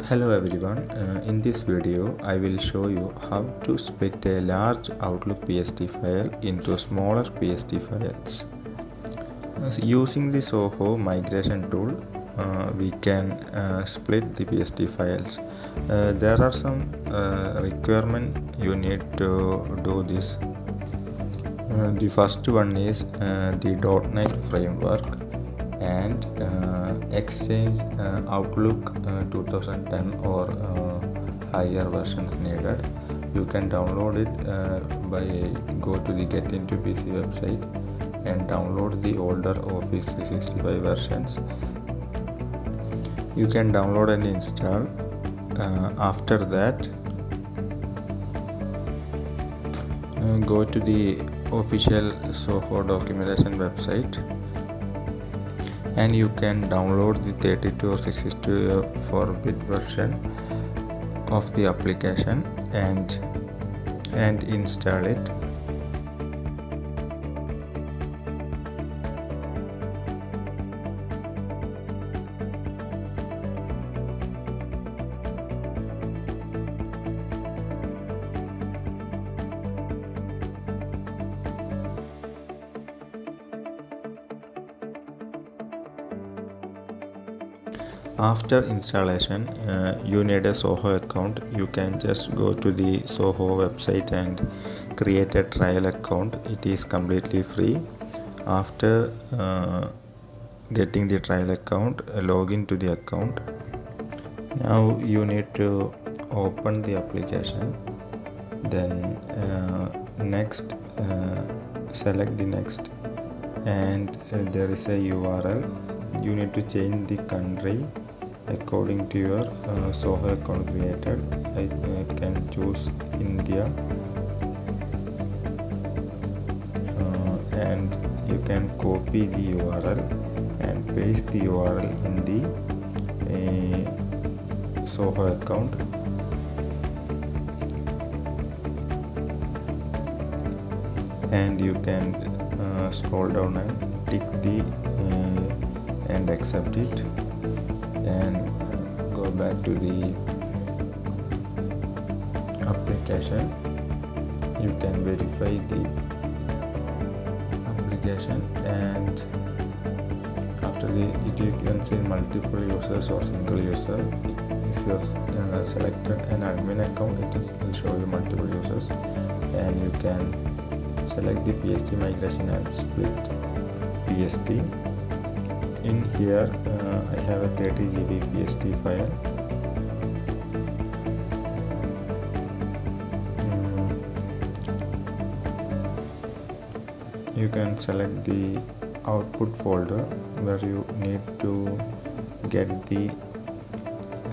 Hello everyone, in this video I will show you how to split a large Outlook PST file into smaller PST files. Using the Zoho Migration tool, we can split the PST files. There are some requirements you need to do this. The first one is the .NET framework and Exchange Outlook 2010 or higher versions needed. You can download it by go to the Get Into PC website and download the older Office 365 versions. You can download and install. After that, go to the official Zoho documentation website and you can download the 32 or 64-bit version of the application and install it. After installation, you need a Zoho account. You can just go to the Zoho website and create a trial account. It is completely free. After getting the trial account, log into the account. Now you need to open the application. Then next, select the next, and there is a URL. You need to change the country according to your Zoho account created. I can choose India, and you can copy the URL and paste the URL in the Zoho account. And you can scroll down and tick the and accept it, and go back to the application. You can verify the application, and after you can see multiple users or single user. If you have selected an admin account, it will show you multiple users, and you can select the PST migration and split PST. In here I have a 30 GB PST file. You can select the output folder where you need to get the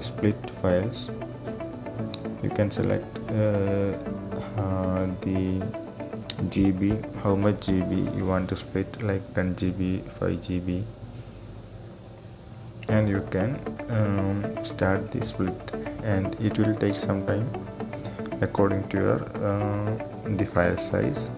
split files. You can select the GB, how much GB you want to split, like 10 GB, 5 GB, and you can start the split, and it will take some time according to your the file size.